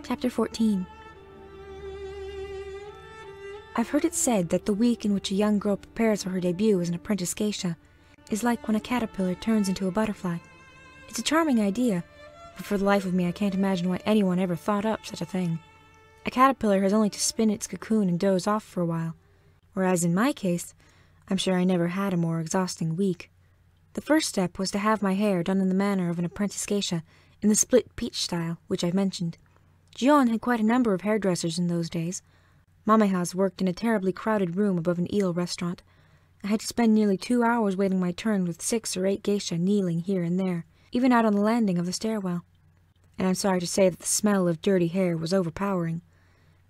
Chapter 14. I've heard it said that the week in which a young girl prepares for her debut as an apprentice geisha is like when a caterpillar turns into a butterfly. It's a charming idea, but for the life of me I can't imagine why anyone ever thought up such a thing. A caterpillar has only to spin its cocoon and doze off for a while, whereas in my case, I'm sure I never had a more exhausting week. The first step was to have my hair done in the manner of an apprentice geisha, in the split peach style, which I've mentioned. Gion had quite a number of hairdressers in those days. Mamehas worked in a terribly crowded room above an eel restaurant. I had to spend nearly 2 hours waiting my turn with 6 or 8 geisha kneeling here and there, even out on the landing of the stairwell. And I'm sorry to say that the smell of dirty hair was overpowering.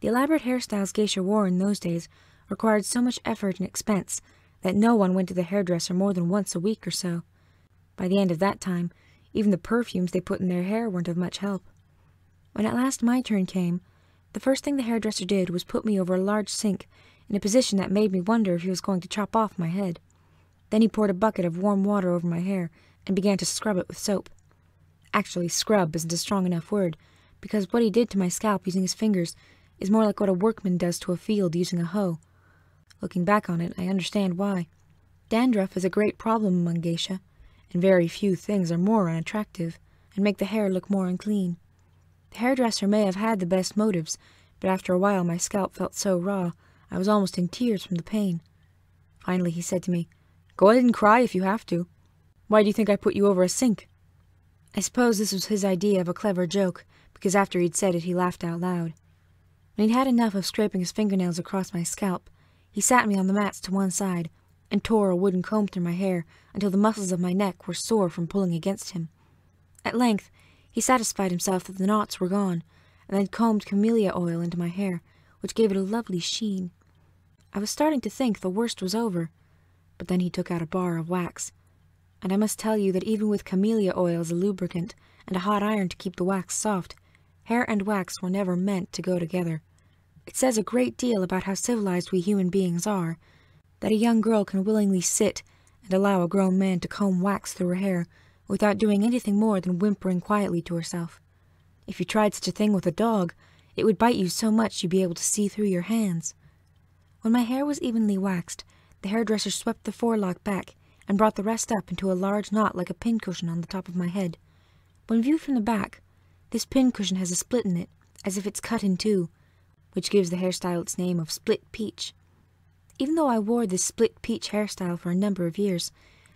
The elaborate hairstyles geisha wore in those days required so much effort and expense that no one went to the hairdresser more than once a week or so. By the end of that time, even the perfumes they put in their hair weren't of much help. When at last my turn came, the first thing the hairdresser did was put me over a large sink in a position that made me wonder if he was going to chop off my head. Then he poured a bucket of warm water over my hair and began to scrub it with soap. Actually, scrub isn't a strong enough word, because what he did to my scalp using his fingers is more like what a workman does to a field using a hoe. Looking back on it, I understand why. Dandruff is a great problem among geisha, and very few things are more unattractive and make the hair look more unclean. The hairdresser may have had the best motives, but after a while my scalp felt so raw, I was almost in tears from the pain. Finally he said to me, "Go ahead and cry if you have to. Why do you think I put you over a sink?" I suppose this was his idea of a clever joke, because after he'd said it he laughed out loud. When he'd had enough of scraping his fingernails across my scalp, he sat me on the mats to one side and tore a wooden comb through my hair until the muscles of my neck were sore from pulling against him. At length, he satisfied himself that the knots were gone, and then combed camellia oil into my hair, which gave it a lovely sheen. I was starting to think the worst was over, but then he took out a bar of wax, and I must tell you that even with camellia oil as a lubricant and a hot iron to keep the wax soft, hair and wax were never meant to go together. It says a great deal about how civilized we human beings are, that a young girl can willingly sit and allow a grown man to comb wax through her hair without doing anything more than whimpering quietly to herself. If you tried such a thing with a dog, it would bite you so much you'd be able to see through your hands. When my hair was evenly waxed, the hairdresser swept the forelock back and brought the rest up into a large knot like a pincushion on the top of my head. When viewed from the back, this pincushion has a split in it, as if it's cut in two, which gives the hairstyle its name of split peach. Even though I wore this split peach hairstyle for a number of years,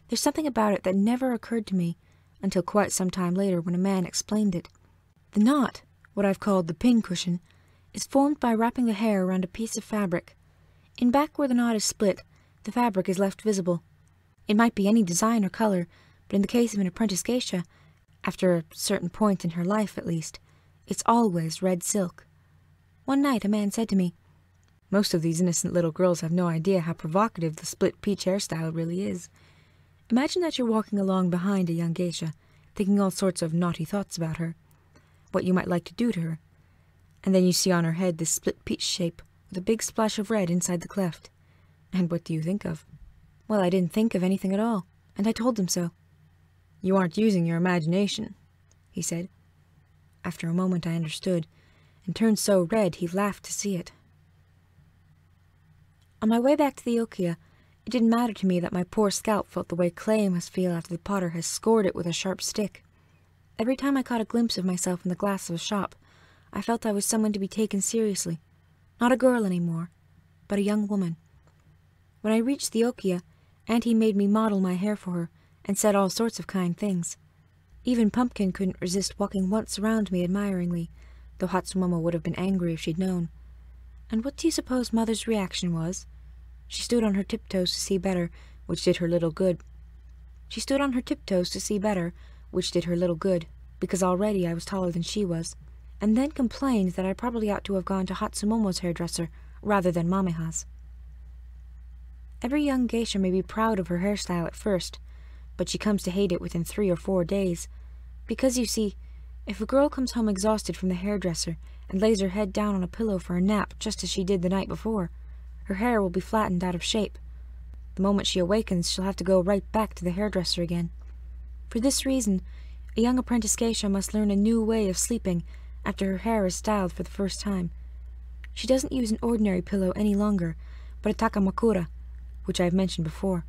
there's something about it that never occurred to me until quite some time later when a man explained it. The knot, what I've called the pincushion, is formed by wrapping the hair around a piece of fabric. In back where the knot is split, the fabric is left visible. It might be any design or color, but in the case of an apprentice geisha, after a certain point in her life at least, it's always red silk. One night a man said to me, "Most of these innocent little girls have no idea how provocative the split peach hairstyle really is. Imagine that you're walking along behind a young geisha, thinking all sorts of naughty thoughts about her, what you might like to do to her, and then you see on her head this split peach shape with a big splash of red inside the cleft. And what do you think of?" Well, I didn't think of anything at all, and I told him so. "You aren't using your imagination," he said. After a moment I understood, and turned so red he laughed to see it. On my way back to the Okia, it didn't matter to me that my poor scalp felt the way clay must feel after the potter has scored it with a sharp stick. Every time I caught a glimpse of myself in the glass of a shop, I felt I was someone to be taken seriously. Not a girl anymore, but a young woman. When I reached the Okia, Auntie made me model my hair for her, and said all sorts of kind things. Even Pumpkin couldn't resist walking once around me admiringly, though Hatsumama would have been angry if she'd known. And what do you suppose Mother's reaction was? She stood on her tiptoes to see better, which did her little good. Because already I was taller than she was, and then complained that I probably ought to have gone to Hatsumomo's hairdresser rather than Mameha's. Every young geisha may be proud of her hairstyle at first, but she comes to hate it within 3 or 4 days. Because, you see, if a girl comes home exhausted from the hairdresser and lays her head down on a pillow for a nap just as she did the night before, her hair will be flattened out of shape. The moment she awakens, she'll have to go right back to the hairdresser again. For this reason, a young apprentice geisha must learn a new way of sleeping after her hair is styled for the first time. She doesn't use an ordinary pillow any longer, but a takamakura, which I have mentioned before.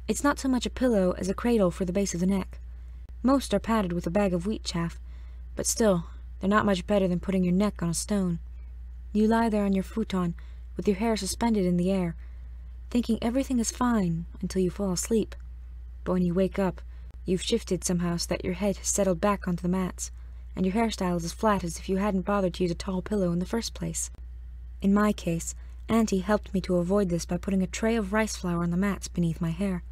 It's not so much a pillow as a cradle for the base of the neck. Most are padded with a bag of wheat chaff, but still, they're not much better than putting your neck on a stone. You lie there on your futon, with your hair suspended in the air, thinking everything is fine until you fall asleep. But when you wake up, you've shifted somehow so that your head has settled back onto the mats, and your hairstyle is as flat as if you hadn't bothered to use a tall pillow in the first place. In my case, Auntie helped me to avoid this by putting a tray of rice flour on the mats beneath my hair.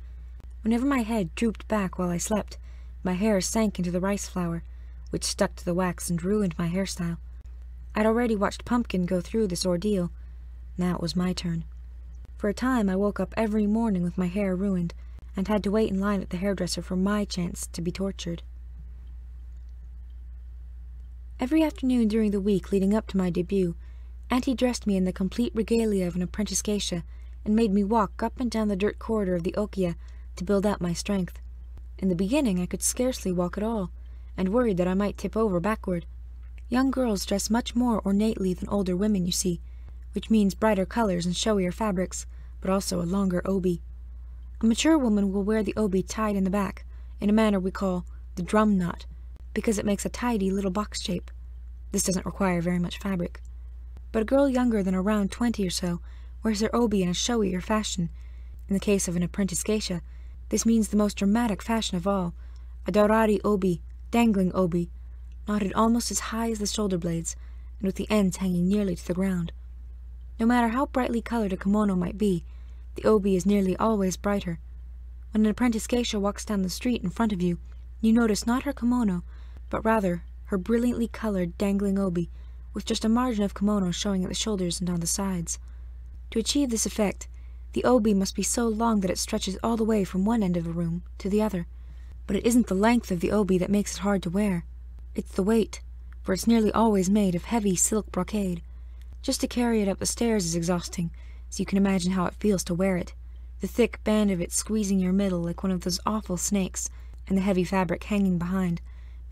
Whenever my head drooped back while I slept, my hair sank into the rice flour, which stuck to the wax and ruined my hairstyle. I'd already watched Pumpkin go through this ordeal. Now it was my turn. For a time I woke up every morning with my hair ruined, and had to wait in line at the hairdresser for my chance to be tortured. Every afternoon during the week leading up to my debut, Auntie dressed me in the complete regalia of an apprentice geisha and made me walk up and down the dirt corridor of the okiya to build up my strength. In the beginning I could scarcely walk at all, and worried that I might tip over backward. Young girls dress much more ornately than older women, you see, which means brighter colors and showier fabrics, but also a longer obi. A mature woman will wear the obi tied in the back, in a manner we call the drum knot, because it makes a tidy little box shape. This doesn't require very much fabric. But a girl younger than around 20 or so wears her obi in a showier fashion. In the case of an apprentice geisha, this means the most dramatic fashion of all, a daurari obi, dangling obi, knotted almost as high as the shoulder blades, and with the ends hanging nearly to the ground. No matter how brightly colored a kimono might be, the obi is nearly always brighter. When an apprentice geisha walks down the street in front of you, you notice not her kimono, but rather her brilliantly colored dangling obi, with just a margin of kimono showing at the shoulders and on the sides. To achieve this effect, the obi must be so long that it stretches all the way from one end of a room to the other. But it isn't the length of the obi that makes it hard to wear. It's the weight, for it's nearly always made of heavy silk brocade. Just to carry it up the stairs is exhausting, so you can imagine how it feels to wear it, the thick band of it squeezing your middle like one of those awful snakes, and the heavy fabric hanging behind,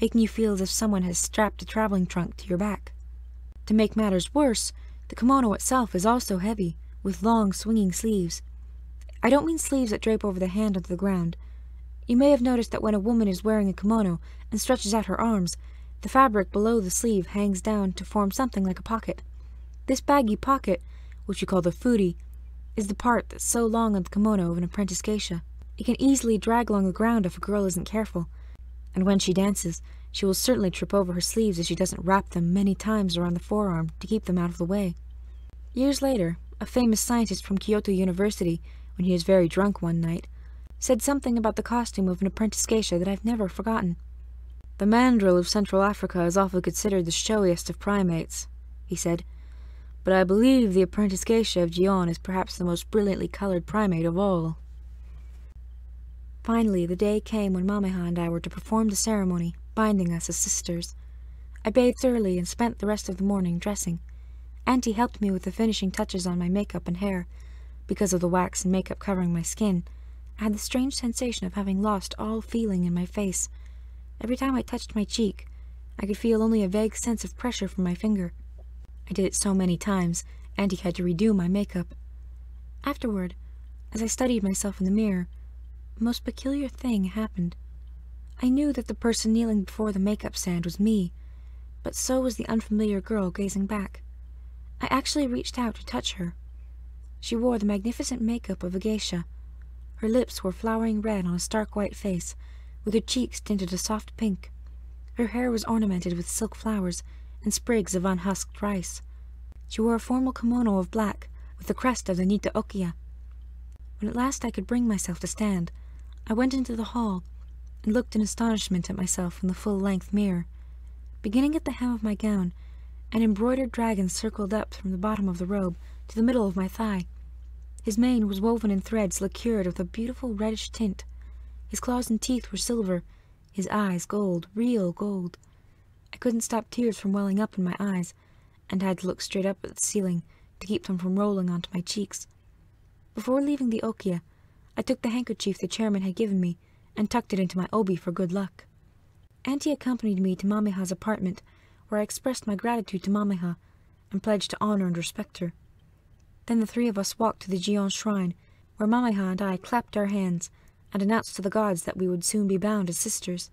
making you feel as if someone has strapped a traveling trunk to your back. To make matters worse, the kimono itself is also heavy, with long swinging sleeves. I don't mean sleeves that drape over the hand onto the ground. You may have noticed that when a woman is wearing a kimono and stretches out her arms, the fabric below the sleeve hangs down to form something like a pocket. This baggy pocket, which you call the furi, is the part that's so long on the kimono of an apprentice geisha. It can easily drag along the ground if a girl isn't careful, and when she dances, she will certainly trip over her sleeves if she doesn't wrap them many times around the forearm to keep them out of the way. Years later, a famous scientist from Kyoto University, when he was very drunk one night, said something about the costume of an apprentice geisha that I've never forgotten. "The mandrill of Central Africa is often considered the showiest of primates," he said, "but I believe the apprentice geisha of Gion is perhaps the most brilliantly colored primate of all." Finally, the day came when Mameha and I were to perform the ceremony, binding us as sisters. I bathed early and spent the rest of the morning dressing. Auntie helped me with the finishing touches on my makeup and hair. Because of the wax and makeup covering my skin, I had the strange sensation of having lost all feeling in my face. Every time I touched my cheek, I could feel only a vague sense of pressure from my finger. I did it so many times, Auntie had to redo my makeup. Afterward, as I studied myself in the mirror, a most peculiar thing happened. I knew that the person kneeling before the makeup stand was me, but so was the unfamiliar girl gazing back. I actually reached out to touch her. She wore the magnificent makeup of a geisha. Her lips were flowering red on a stark white face, with her cheeks tinted a soft pink. Her hair was ornamented with silk flowers and sprigs of unhusked rice. She wore a formal kimono of black, with the crest of the Nita Okiya. When at last I could bring myself to stand, I went into the hall and looked in astonishment at myself in the full-length mirror. Beginning at the hem of my gown, an embroidered dragon circled up from the bottom of the robe to the middle of my thigh. His mane was woven in threads lacquered with a beautiful reddish tint. His claws and teeth were silver, his eyes gold, real gold. I couldn't stop tears from welling up in my eyes, and had to look straight up at the ceiling to keep them from rolling onto my cheeks. Before leaving the okiya, I took the handkerchief the chairman had given me and tucked it into my obi for good luck. Auntie accompanied me to Mameha's apartment, where I expressed my gratitude to Mamaha and pledged to honor and respect her. Then the three of us walked to the Jion shrine, where Mamaha and I clapped our hands and announced to the gods that we would soon be bound as sisters.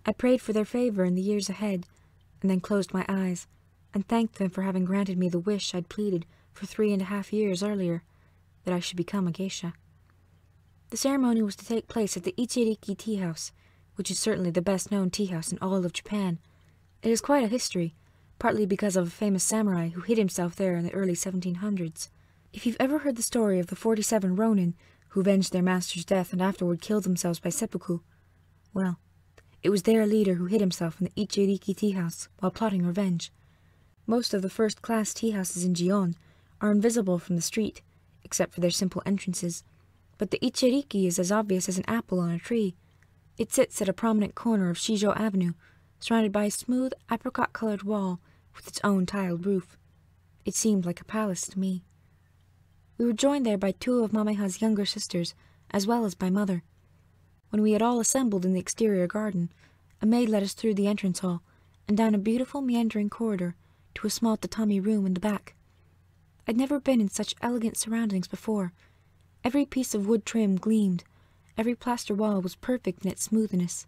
I prayed for their favor in the years ahead, and then closed my eyes and thanked them for having granted me the wish I'd pleaded for 3.5 years earlier, that I should become a geisha. The ceremony was to take place at the Ichiriki tea house, which is certainly the best-known tea house in all of Japan. It has quite a history, partly because of a famous samurai who hid himself there in the early 1700s. If you've ever heard the story of the 47 ronin who avenged their master's death and afterward killed themselves by seppuku, well, it was their leader who hid himself in the Ichiriki tea house while plotting revenge. Most of the first-class tea houses in Gion are invisible from the street, except for their simple entrances, but the Ichiriki is as obvious as an apple on a tree. It sits at a prominent corner of Shijo Avenue, surrounded by a smooth, apricot-colored wall with its own tiled roof. It seemed like a palace to me. We were joined there by 2 of Mamaha's younger sisters, as well as by Mother. When we had all assembled in the exterior garden, a maid led us through the entrance hall and down a beautiful meandering corridor to a small tatami room in the back. I'd never been in such elegant surroundings before. Every piece of wood trim gleamed. Every plaster wall was perfect in its smoothness.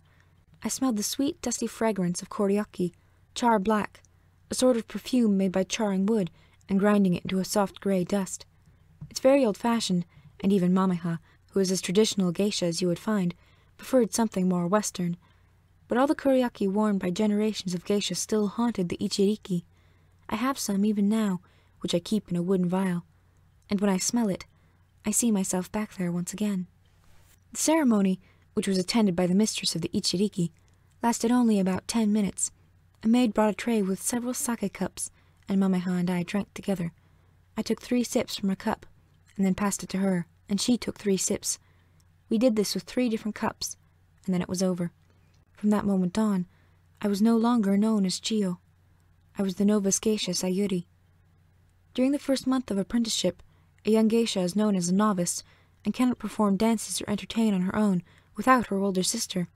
I smelled the sweet, dusty fragrance of koriyaki, char black, a sort of perfume made by charring wood and grinding it into a soft grey dust. It's very old-fashioned, and even Mamaha, who is as traditional a geisha as you would find, preferred something more Western. But all the koriyaki worn by generations of geishas still haunted the Ichiriki. I have some even now, which I keep in a wooden vial, and when I smell it, I see myself back there once again. The ceremony, which was attended by the mistress of the Ichiriki, lasted only about 10 minutes. A maid brought a tray with several sake cups, and Mamaha and I drank together. I took 3 sips from a cup, and then passed it to her, and she took 3 sips. We did this with 3 different cups, and then it was over. From that moment on, I was no longer known as Chiyo. I was the novice geisha Sayuri. During the first month of apprenticeship, a young geisha is known as a novice, and cannot perform dances or entertain on her own without her older sister,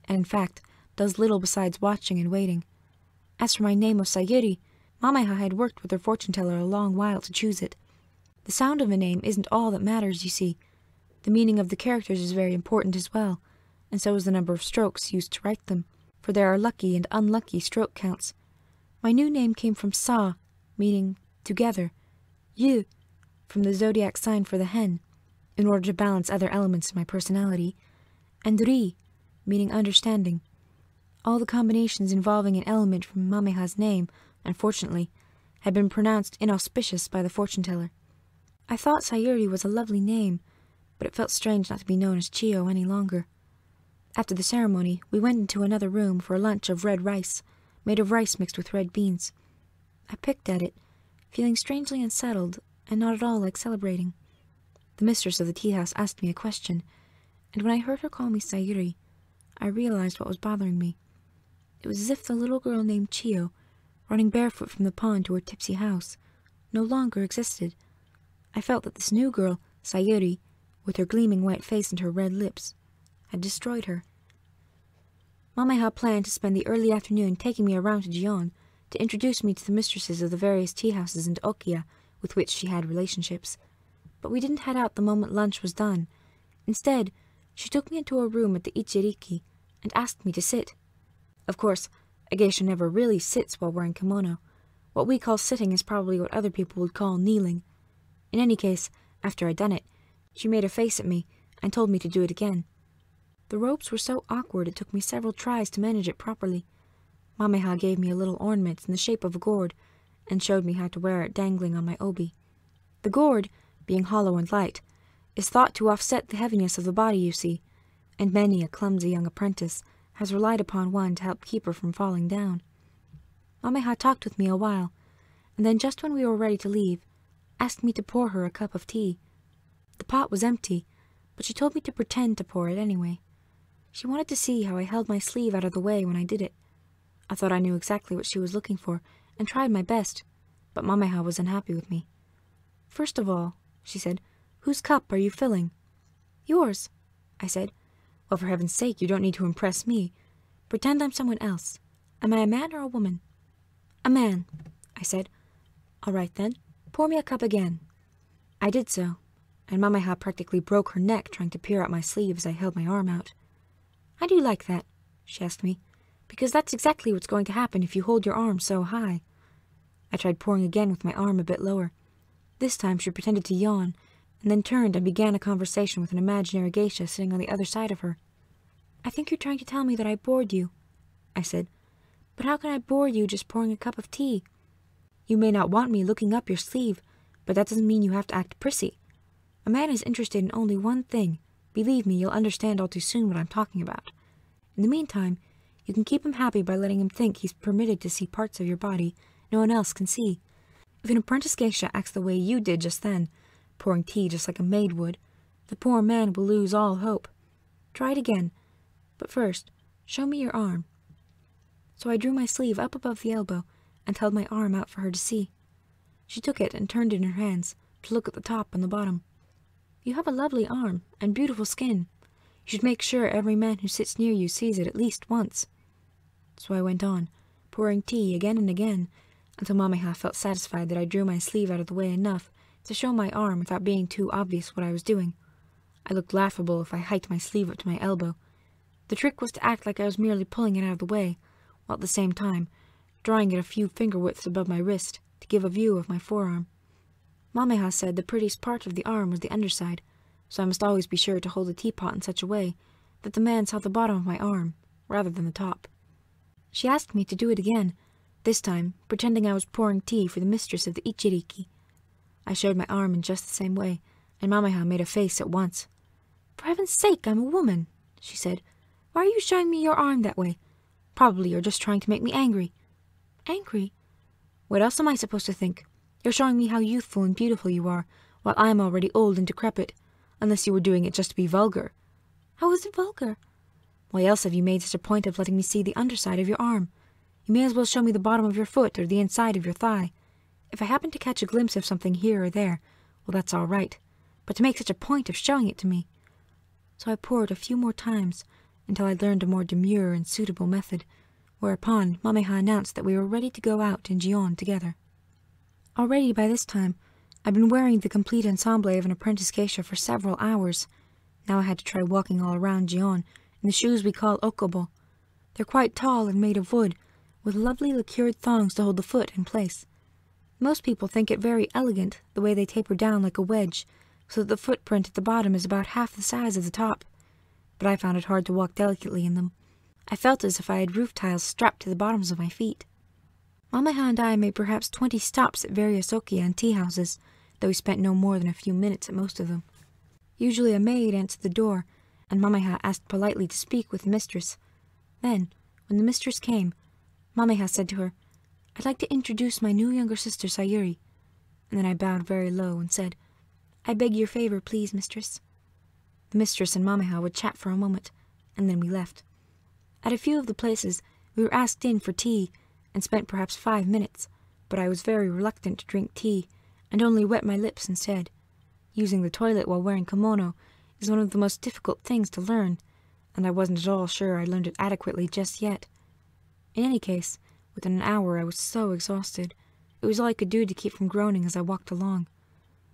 and in fact does little besides watching and waiting. As for my name of Sayuri, Mamaha had worked with her fortune-teller a long while to choose it. The sound of a name isn't all that matters, you see. The meaning of the characters is very important as well, and so is the number of strokes used to write them, for there are lucky and unlucky stroke counts. My new name came from Sa, meaning together, Yu, from the zodiac sign for the hen, in order to balance other elements in my personality, and Ri, meaning understanding. All the combinations involving an element from Mamaha's name, unfortunately, had been pronounced inauspicious by the fortune-teller. I thought Sayuri was a lovely name, but it felt strange not to be known as Chiyo any longer. After the ceremony, we went into another room for a lunch of red rice, made of rice mixed with red beans. I picked at it, feeling strangely unsettled and not at all like celebrating. The mistress of the tea-house asked me a question, and when I heard her call me Sayuri, I realized what was bothering me. It was as if the little girl named Chiyo, running barefoot from the pond to her tipsy house, no longer existed. I felt that this new girl, Sayuri, with her gleaming white face and her red lips, had destroyed her. Mamaha planned to spend the early afternoon taking me around to Gion to introduce me to the mistresses of the various tea-houses in Okia with which she had relationships. But we didn't head out the moment lunch was done. Instead, she took me into a room at the Ichiriki and asked me to sit. Of course, a geisha never really sits while wearing kimono. What we call sitting is probably what other people would call kneeling. In any case, after I'd done it, she made a face at me and told me to do it again. The robes were so awkward it took me several tries to manage it properly. Mamaha gave me a little ornament in the shape of a gourd and showed me how to wear it dangling on my obi. The gourd, being hollow and light, is thought to offset the heaviness of the body, you see, and many a clumsy young apprentice has relied upon one to help keep her from falling down. Mamaha talked with me a while, and then just when we were ready to leave, asked me to pour her a cup of tea. The pot was empty, but she told me to pretend to pour it anyway. She wanted to see how I held my sleeve out of the way when I did it. I thought I knew exactly what she was looking for, and tried my best, but Mamaha was unhappy with me. "First of all," she said, "whose cup are you filling?" "Yours," I said. "Well, for heaven's sake, you don't need to impress me. Pretend I'm someone else. Am I a man or a woman?" "A man," I said. "All right then, pour me a cup again." I did so, and Mamaha practically broke her neck trying to peer out my sleeve as I held my arm out. "How do you like that?" she asked me. "Because that's exactly what's going to happen if you hold your arm so high." I tried pouring again with my arm a bit lower. This time she pretended to yawn, and then turned and began a conversation with an imaginary geisha sitting on the other side of her. "I think you're trying to tell me that I bored you," I said. "But how can I bore you just pouring a cup of tea? You may not want me looking up your sleeve, but that doesn't mean you have to act prissy. A man is interested in only one thing. Believe me, you'll understand all too soon what I'm talking about. In the meantime, you can keep him happy by letting him think he's permitted to see parts of your body no one else can see. If an apprentice geisha acts the way you did just then, pouring tea just like a maid would, the poor man will lose all hope. Try it again, but first, show me your arm." So I drew my sleeve up above the elbow and held my arm out for her to see. She took it and turned it in her hands to look at the top and the bottom. "You have a lovely arm and beautiful skin. You should make sure every man who sits near you sees it at least once." So I went on, pouring tea again and again, until Mamaha felt satisfied that I drew my sleeve out of the way enough to show my arm without being too obvious what I was doing. I looked laughable if I hiked my sleeve up to my elbow. The trick was to act like I was merely pulling it out of the way, while at the same time drawing it a few finger widths above my wrist to give a view of my forearm. Mamaha said the prettiest part of the arm was the underside, so I must always be sure to hold the teapot in such a way that the man saw the bottom of my arm, rather than the top. She asked me to do it again, this time pretending I was pouring tea for the mistress of the Ichiriki. I showed my arm in just the same way, and Mamaha made a face at once. "For heaven's sake, I'm a woman," she said. "Why are you showing me your arm that way? Probably you're just trying to make me angry." "Angry? What else am I supposed to think? You're showing me how youthful and beautiful you are, while I'm already old and decrepit, unless you were doing it just to be vulgar." "How is it vulgar?" "Why else have you made such a point of letting me see the underside of your arm? You may as well show me the bottom of your foot or the inside of your thigh. If I happen to catch a glimpse of something here or there, well, that's all right, but to make such a point of showing it to me." So I poured a few more times, until I learned a more demure and suitable method, whereupon Mamaha announced that we were ready to go out in Gion together. Already by this time, I'd been wearing the complete ensemble of an apprentice geisha for several hours. Now I had to try walking all around Gion in the shoes we call okobo. They're quite tall and made of wood, with lovely lacquered thongs to hold the foot in place. Most people think it very elegant, the way they taper down like a wedge, so that the footprint at the bottom is about half the size of the top. But I found it hard to walk delicately in them. I felt as if I had roof tiles strapped to the bottoms of my feet. Mamaha and I made perhaps 20 stops at various okia and tea-houses, though we spent no more than a few minutes at most of them. Usually a maid answered the door, and Mamaha asked politely to speak with the mistress. Then, when the mistress came, Mamaha said to her, "I'd like to introduce my new younger sister, Sayuri." And then I bowed very low and said, "I beg your favor, please, mistress." The mistress and Mamaha would chat for a moment, and then we left. At a few of the places, we were asked in for tea, and spent perhaps 5 minutes, but I was very reluctant to drink tea, and only wet my lips instead. Using the toilet while wearing kimono is one of the most difficult things to learn, and I wasn't at all sure I learned it adequately just yet. In any case, within an hour I was so exhausted, it was all I could do to keep from groaning as I walked along.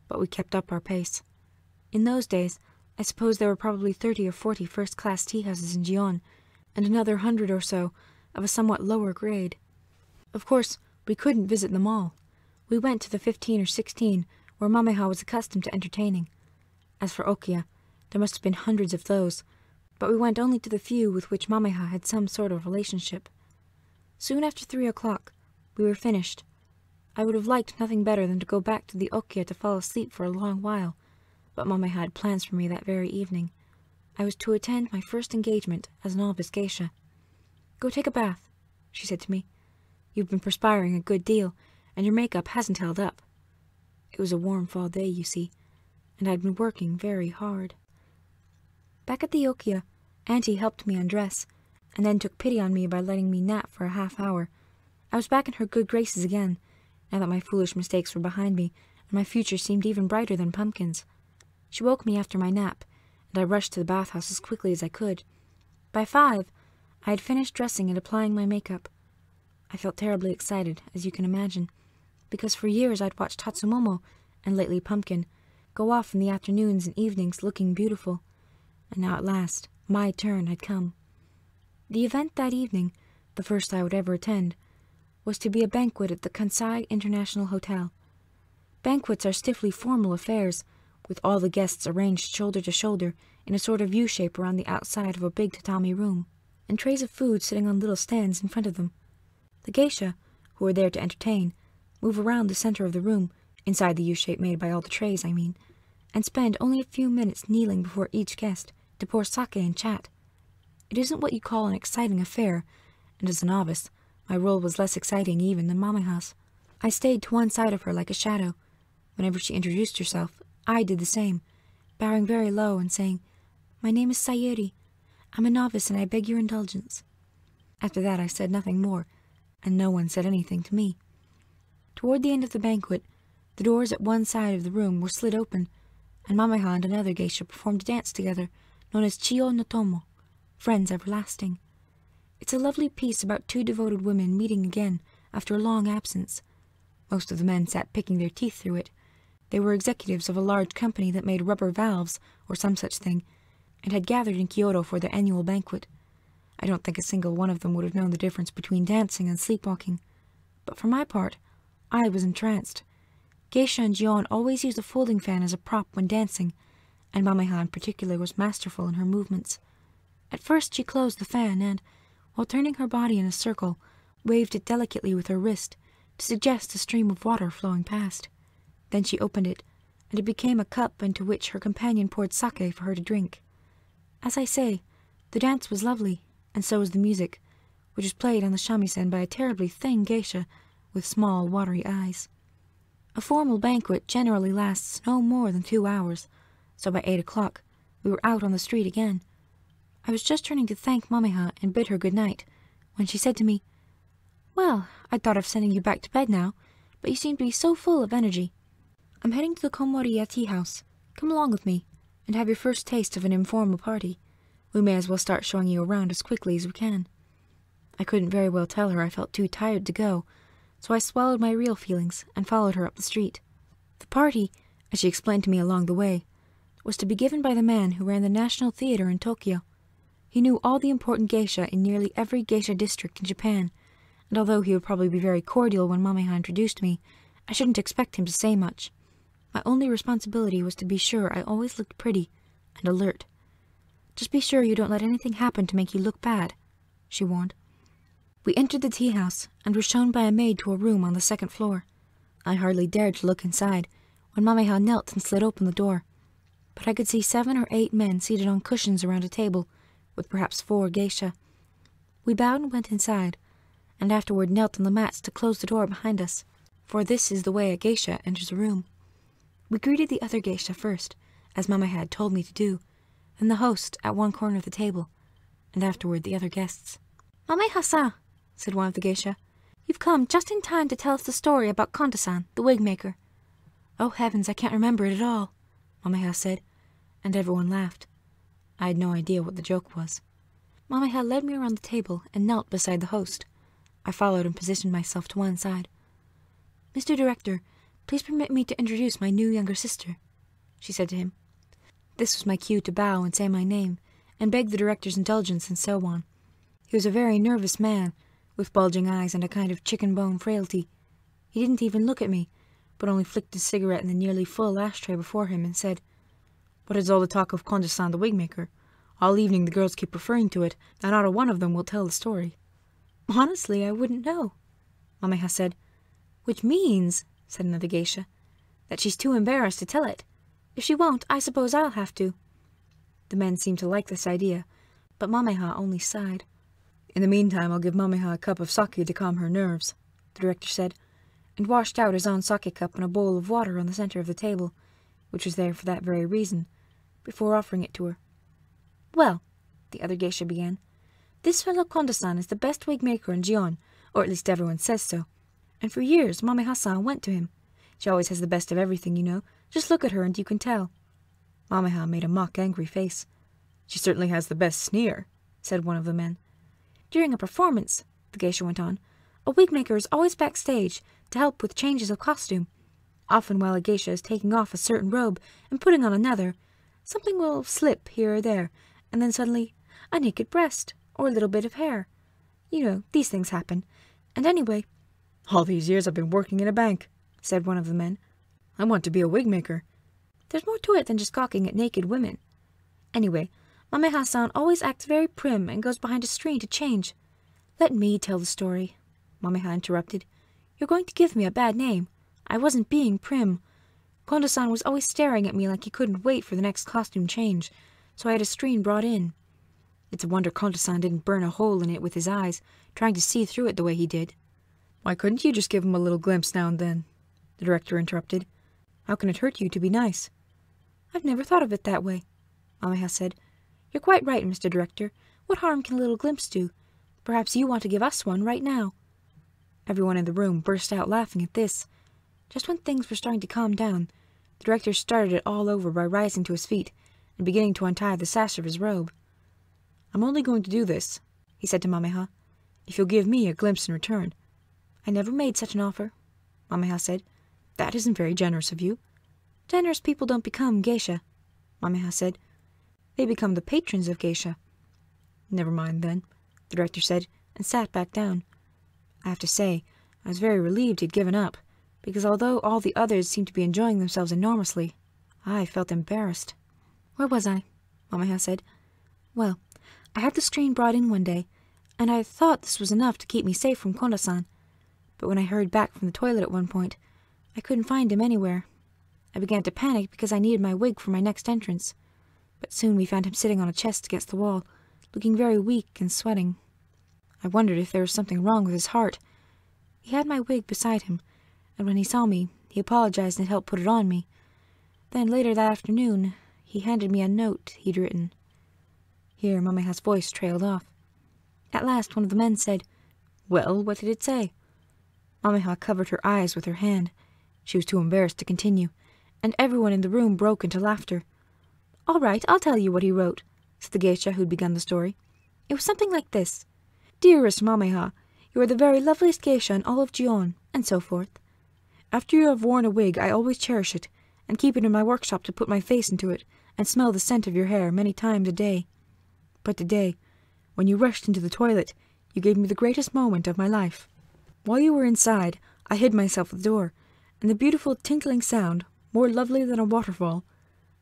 But we kept up our pace. In those days, I suppose there were probably 30 or 40 first-class tea-houses in Gion, and another 100 or so of a somewhat lower grade. Of course, we couldn't visit them all. We went to the 15 or 16 where Mamaha was accustomed to entertaining. As for okia, there must have been hundreds of those, but we went only to the few with which Mamaha had some sort of relationship. Soon after 3 o'clock, we were finished. I would have liked nothing better than to go back to the okia to fall asleep for a long while, but Mamaha had plans for me that very evening. I was to attend my first engagement as an novice geisha. "Go take a bath," she said to me. "You've been perspiring a good deal, and your makeup hasn't held up." It was a warm fall day, you see, and I'd been working very hard. Back at the okia, Auntie helped me undress, and then took pity on me by letting me nap for a half-hour. I was back in her good graces again, now that my foolish mistakes were behind me, and my future seemed even brighter than pumpkins. She woke me after my nap, and I rushed to the bathhouse as quickly as I could. By 5, I had finished dressing and applying my makeup. I felt terribly excited, as you can imagine, because for years I'd watched Tatsumomo, and lately Pumpkin, go off in the afternoons and evenings looking beautiful, and now at last my turn had come. The event that evening, the first I would ever attend, was to be a banquet at the Kansai International Hotel. Banquets are stiffly formal affairs, with all the guests arranged shoulder to shoulder in a sort of U-shape around the outside of a big tatami room, and trays of food sitting on little stands in front of them. The geisha, who are there to entertain, move around the center of the room, inside the U-shape made by all the trays, I mean, and spend only a few minutes kneeling before each guest to pour sake and chat. It isn't what you call an exciting affair, and as a novice, my role was less exciting even than Mamaha's. I stayed to one side of her like a shadow. Whenever she introduced herself, I did the same, bowing very low and saying, "My name is Sayuri. I'm a novice and I beg your indulgence." After that I said nothing more, and no one said anything to me. Toward the end of the banquet, the doors at one side of the room were slid open, and Mamaha and another geisha performed a dance together, known as Chiyo no Tomo, Friends Everlasting. It's a lovely piece about two devoted women meeting again after a long absence. Most of the men sat picking their teeth through it. They were executives of a large company that made rubber valves, or some such thing, and had gathered in Kyoto for their annual banquet. I don't think a single one of them would have known the difference between dancing and sleepwalking. But for my part, I was entranced. Geisha and Gion always used a folding fan as a prop when dancing, and Mamaha in particular was masterful in her movements. At first she closed the fan and, while turning her body in a circle, waved it delicately with her wrist to suggest a stream of water flowing past. Then she opened it, and it became a cup into which her companion poured sake for her to drink. As I say, the dance was lovely, and so was the music, which was played on the shamisen by a terribly thin geisha with small, watery eyes. A formal banquet generally lasts no more than 2 hours, so by 8 o'clock we were out on the street again. I was just turning to thank Mamaha and bid her good night, when she said to me, "Well, I'd thought of sending you back to bed now, but you seem to be so full of energy. I'm heading to the Komoriya tea house. Come along with me, and have your first taste of an informal party. We may as well start showing you around as quickly as we can." I couldn't very well tell her I felt too tired to go, so I swallowed my real feelings and followed her up the street. The party, as she explained to me along the way, was to be given by the man who ran the National Theatre in Tokyo. He knew all the important geisha in nearly every geisha district in Japan, and although he would probably be very cordial when Mamaha introduced me, I shouldn't expect him to say much. My only responsibility was to be sure I always looked pretty and alert. "Just be sure you don't let anything happen to make you look bad," she warned. We entered the tea house and were shown by a maid to a room on the second floor. I hardly dared to look inside when Mamaha knelt and slid open the door, but I could see 7 or 8 men seated on cushions around a table, with perhaps 4 geisha. We bowed and went inside, and afterward knelt on the mats to close the door behind us, for this is the way a geisha enters a room. We greeted the other geisha first, as Mama had told me to do, then the host at one corner of the table, and afterward the other guests. "Mamaha-san," said one of the geisha, "you've come just in time to tell us the story about Konta-san, the wig maker." "Oh heavens, I can't remember it at all," Mamaha said, and everyone laughed. I had no idea what the joke was. Mamaha led me around the table and knelt beside the host. I followed and positioned myself to one side. "Mr. Director, please permit me to introduce my new younger sister," she said to him. This was my cue to bow and say my name, and beg the director's indulgence and so on. He was a very nervous man, with bulging eyes and a kind of chicken bone frailty. He didn't even look at me, but only flicked his cigarette in the nearly full ashtray before him and said, "What is all the talk of Konda-san the wig maker? All evening the girls keep referring to it, and not a one of them will tell the story." "Honestly, I wouldn't know," Mamaha said. "Which means," said another geisha, "that she's too embarrassed to tell it. If she won't, I suppose I'll have to." The men seemed to like this idea, but Mamaha only sighed. "In the meantime, I'll give Mamaha a cup of sake to calm her nerves," the director said, and washed out his own sake cup in a bowl of water on the center of the table, which was there for that very reason, before offering it to her. "Well," the other geisha began, "this fellow Konda-san is the best wig maker in Gion, or at least everyone says so. And for years, Mamaha-san went to him. She always has the best of everything, you know. Just look at her and you can tell." Mamaha made a mock-angry face. "She certainly has the best sneer," said one of the men. "During a performance," the geisha went on, A wig maker is always backstage to help with changes of costume. Often while a geisha is taking off a certain robe and putting on another, something will slip here or there, and then suddenly a naked breast or a little bit of hair. You know, these things happen. And anyway, "All these years I've been working in a bank," said one of the men. "I want to be a wig maker." There's more to it than just gawking at naked women. Anyway, Mame Hassan always acts very prim and goes behind a screen to change. Let me tell the story, Mame interrupted. You're going to give me a bad name. I wasn't being prim. Kondo-san was always staring at me like he couldn't wait for the next costume change, so I had a screen brought in. It's a wonder Kondo-san didn't burn a hole in it with his eyes, trying to see through it the way he did. "Why couldn't you just give him a little glimpse now and then?" the director interrupted. "How can it hurt you to be nice?" I've never thought of it that way, Mame said. You're quite right, Mr. Director. What harm can a little glimpse do? Perhaps you want to give us one right now. Everyone in the room burst out laughing at this. Just when things were starting to calm down, the director started it all over by rising to his feet and beginning to untie the sash of his robe. "I'm only going to do this," he said to Mameha, "if you'll give me a glimpse in return." I never made such an offer, Mameha said. "That isn't very generous of you." Generous people don't become geisha, Mameha said. They become the patrons of geisha. "Never mind then," the director said, and sat back down. I have to say, I was very relieved he'd given up, because although all the others seemed to be enjoying themselves enormously, I felt embarrassed. Where was I? Mameha said. Well, I had the screen brought in one day, and I thought this was enough to keep me safe from Kondo-san. But when I hurried back from the toilet at one point, I couldn't find him anywhere. I began to panic because I needed my wig for my next entrance. But soon we found him sitting on a chest against the wall, looking very weak and sweating. I wondered if there was something wrong with his heart. He had my wig beside him, and when he saw me, he apologized and helped put it on me. Then later that afternoon, he handed me a note he'd written. Here Mameha's voice trailed off. At last one of the men said, "Well, what did it say?" Mameha covered her eyes with her hand. She was too embarrassed to continue, and everyone in the room broke into laughter. "All right, I'll tell you what he wrote," said the geisha who'd begun the story. "It was something like this. Dearest Mameha, you are the very loveliest geisha in all of Gion," and so forth. "After you have worn a wig, I always cherish it, and keep it in my workshop to put my face into it, and smell the scent of your hair many times a day. But today, when you rushed into the toilet, you gave me the greatest moment of my life. While you were inside, I hid myself at the door, and the beautiful tinkling sound, more lovely than a waterfall."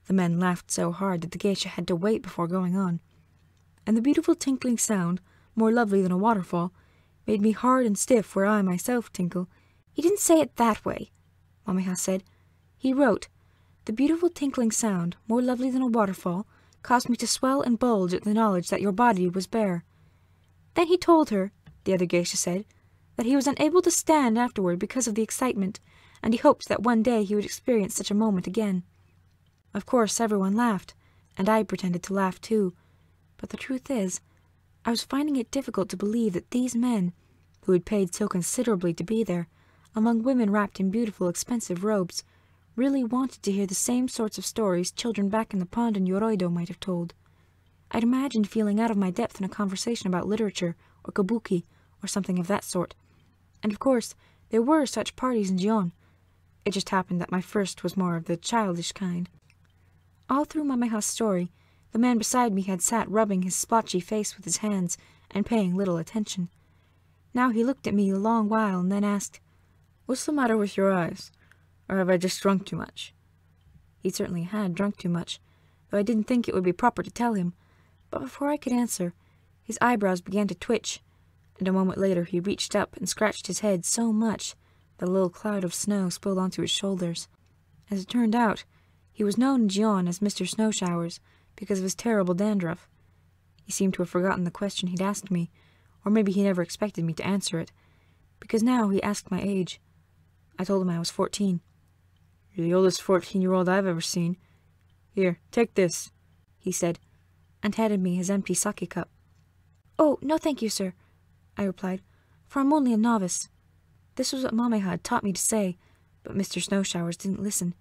The men laughed so hard that the geisha had to wait before going on. "And the beautiful tinkling sound, more lovely than a waterfall, made me hard and stiff where I myself tinkle." "He didn't say it that way," Mameha said. "He wrote, the beautiful tinkling sound, more lovely than a waterfall, caused me to swell and bulge at the knowledge that your body was bare." Then he told her, the other geisha said, that he was unable to stand afterward because of the excitement, and he hoped that one day he would experience such a moment again. Of course everyone laughed, and I pretended to laugh too, but the truth is, I was finding it difficult to believe that these men, who had paid so considerably to be there, among women wrapped in beautiful, expensive robes, really wanted to hear the same sorts of stories children back in the pond in Yoroido might have told. I'd imagined feeling out of my depth in a conversation about literature, or kabuki, or something of that sort. And of course, there were such parties in Gion. It just happened that my first was more of the childish kind. All through Mameha's story, the man beside me had sat rubbing his splotchy face with his hands and paying little attention. Now he looked at me a long while and then asked, "What's the matter with your eyes? Or have I just drunk too much?" He certainly had drunk too much, though I didn't think it would be proper to tell him. But before I could answer, his eyebrows began to twitch, and a moment later he reached up and scratched his head so much that a little cloud of snow spilled onto his shoulders. As it turned out, he was known in Gion as Mr. Snow Showers because of his terrible dandruff. He seemed to have forgotten the question he'd asked me, or maybe he never expected me to answer it, because now he asked my age. I told him I was 14. "You're the oldest 14-year-old I've ever seen. Here, take this," he said, and handed me his empty sake cup. "Oh, no thank you, sir," I replied, "for I'm only a novice." This was what Mameha had taught me to say, but Mr. Snow Showers didn't listen.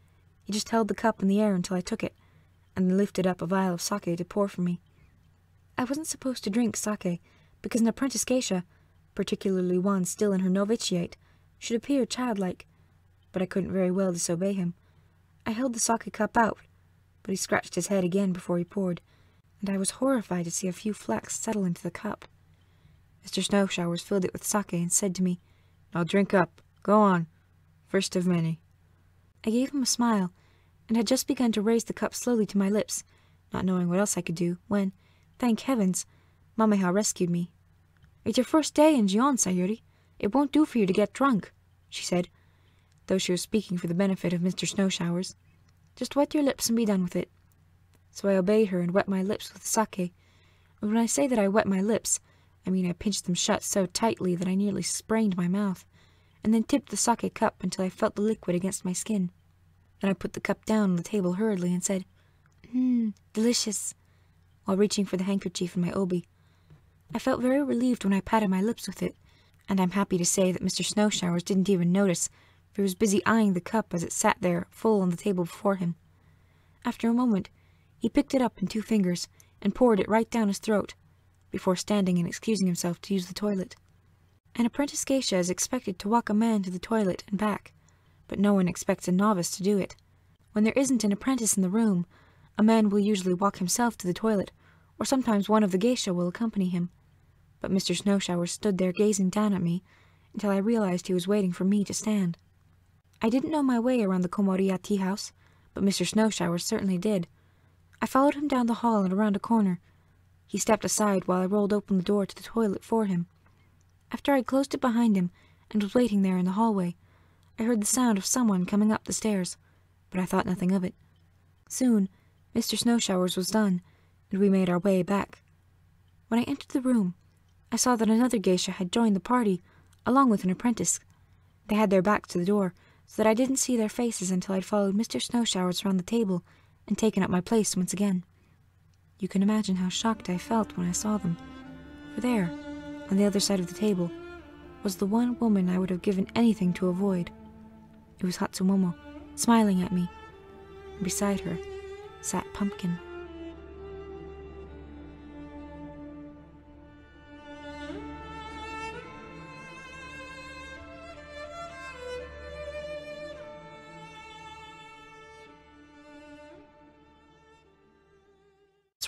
He just held the cup in the air until I took it, and then lifted up a vial of sake to pour for me. I wasn't supposed to drink sake, because an apprentice geisha, particularly one still in her novitiate, should appear childlike, but I couldn't very well disobey him. I held the sake cup out, but he scratched his head again before he poured, and I was horrified to see a few flecks settle into the cup. Mr. Snowshowers filled it with sake and said to me, "Now drink up. Go on. First of many." I gave him a smile, and had just begun to raise the cup slowly to my lips, not knowing what else I could do, when, thank heavens, Mamaha rescued me. "It's your first day in Gion, Sayuri. It won't do for you to get drunk," she said, though she was speaking for the benefit of Mr. Snowshowers. "Just wet your lips and be done with it." So I obeyed her and wet my lips with sake. And when I say that I wet my lips, I mean I pinched them shut so tightly that I nearly sprained my mouth, and then tipped the sake cup until I felt the liquid against my skin. Then I put the cup down on the table hurriedly and said, "Delicious," while reaching for the handkerchief in my obi. I felt very relieved when I patted my lips with it, and I'm happy to say that Mr. Snowshowers didn't even notice, for he was busy eyeing the cup as it sat there full on the table before him. After a moment, he picked it up in 2 fingers and poured it right down his throat, before standing and excusing himself to use the toilet. An apprentice geisha is expected to walk a man to the toilet and back, but no one expects a novice to do it. When there isn't an apprentice in the room, a man will usually walk himself to the toilet, or sometimes one of the geisha will accompany him. But Mr. Snowshowers stood there gazing down at me until I realized he was waiting for me to stand. I didn't know my way around the Komoriya tea house, but Mr. Snowshowers certainly did. I followed him down the hall and around a corner. He stepped aside while I rolled open the door to the toilet for him. After I'd closed it behind him and was waiting there in the hallway, I heard the sound of someone coming up the stairs, but I thought nothing of it. Soon, Mr. Snowshowers was done, and we made our way back. When I entered the room, I saw that another geisha had joined the party, along with an apprentice. They had their backs to the door, so that I didn't see their faces until I'd followed Mr. Snowshowers around the table and taken up my place once again. You can imagine how shocked I felt when I saw them, for there, on the other side of the table, was the one woman I would have given anything to avoid. It was Hatsumomo, smiling at me, and beside her sat Pumpkin.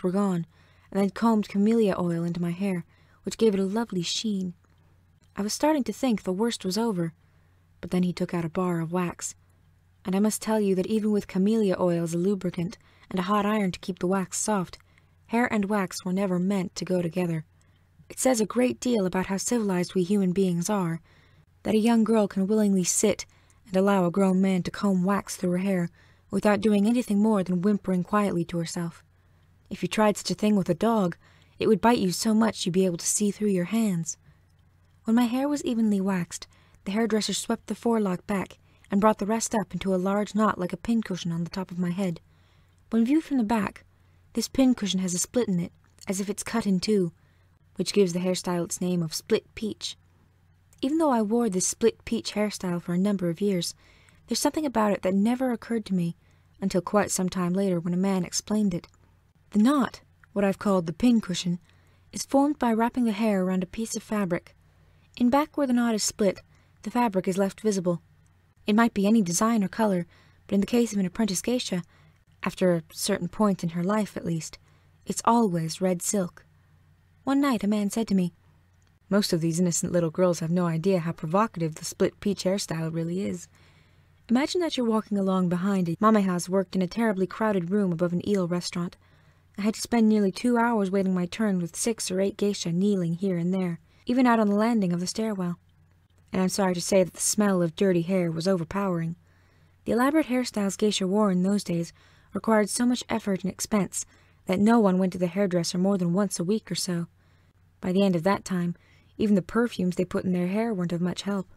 Were gone, and I'd combed camellia oil into my hair, which gave it a lovely sheen. I was starting to think the worst was over, but then he took out a bar of wax, and I must tell you that even with camellia oil as a lubricant and a hot iron to keep the wax soft, hair and wax were never meant to go together. It says a great deal about how civilized we human beings are, that a young girl can willingly sit and allow a grown man to comb wax through her hair without doing anything more than whimpering quietly to herself. If you tried such a thing with a dog, it would bite you so much you'd be able to see through your hands. When my hair was evenly waxed, the hairdresser swept the forelock back and brought the rest up into a large knot like a pincushion on the top of my head. When viewed from the back, this pincushion has a split in it, as if it's cut in two, which gives the hairstyle its name of split peach. Even though I wore this split peach hairstyle for a number of years, there's something about it that never occurred to me until quite some time later when a man explained it. The knot, what I've called the pincushion, is formed by wrapping the hair around a piece of fabric. In back where the knot is split, the fabric is left visible. It might be any design or color, but in the case of an apprentice geisha, after a certain point in her life at least, it's always red silk. One night a man said to me, "Most of these innocent little girls have no idea how provocative the split peach hairstyle really is. Imagine that you're walking along behind a Mamaha's worked in a terribly crowded room above an eel restaurant. I had to spend nearly 2 hours waiting my turn with 6 or 8 geisha kneeling here and there, even out on the landing of the stairwell. And I'm sorry to say that the smell of dirty hair was overpowering. The elaborate hairstyles geisha wore in those days required so much effort and expense that no one went to the hairdresser more than once a week or so. By the end of that time, even the perfumes they put in their hair weren't of much help.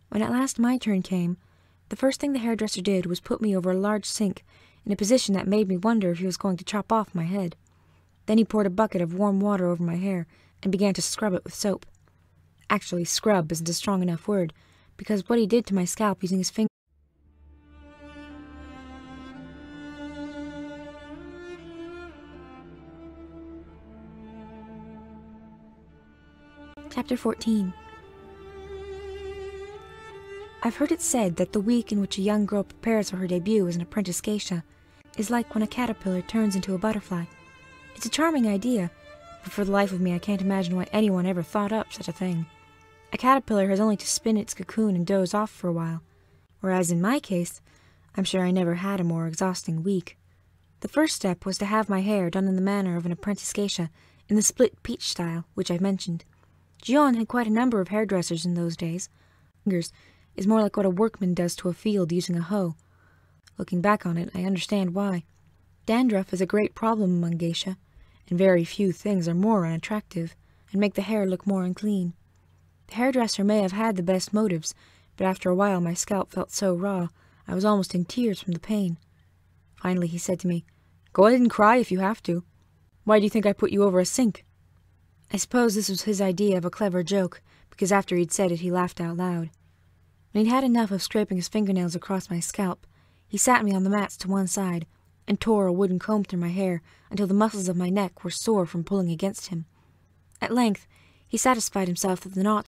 When at last my turn came, the first thing the hairdresser did was put me over a large sink in a position that made me wonder if he was going to chop off my head. Then he poured a bucket of warm water over my hair and began to scrub it with soap. Actually, scrub isn't a strong enough word, because what he did to my scalp using his finger Chapter 14. I've heard it said that the week in which a young girl prepares for her debut as an apprentice geisha is like when a caterpillar turns into a butterfly. It's a charming idea, but for the life of me I can't imagine why anyone ever thought up such a thing. A caterpillar has only to spin its cocoon and doze off for a while, whereas in my case, I'm sure I never had a more exhausting week. The first step was to have my hair done in the manner of an apprentice geisha, in the split peach style, which I've mentioned. Gion had quite a number of hairdressers in those days. Fingers is more like what a workman does to a field using a hoe. Looking back on it, I understand why. Dandruff is a great problem among geisha, and very few things are more unattractive, and make the hair look more unclean. The hairdresser may have had the best motives, but after a while my scalp felt so raw, I was almost in tears from the pain. Finally he said to me, "Go ahead and cry if you have to. Why do you think I put you over a sink?" I suppose this was his idea of a clever joke, because after he'd said it he laughed out loud. When he'd had enough of scraping his fingernails across my scalp, he sat me on the mats to one side, and tore a wooden comb through my hair until the muscles of my neck were sore from pulling against him. At length, he satisfied himself that the knots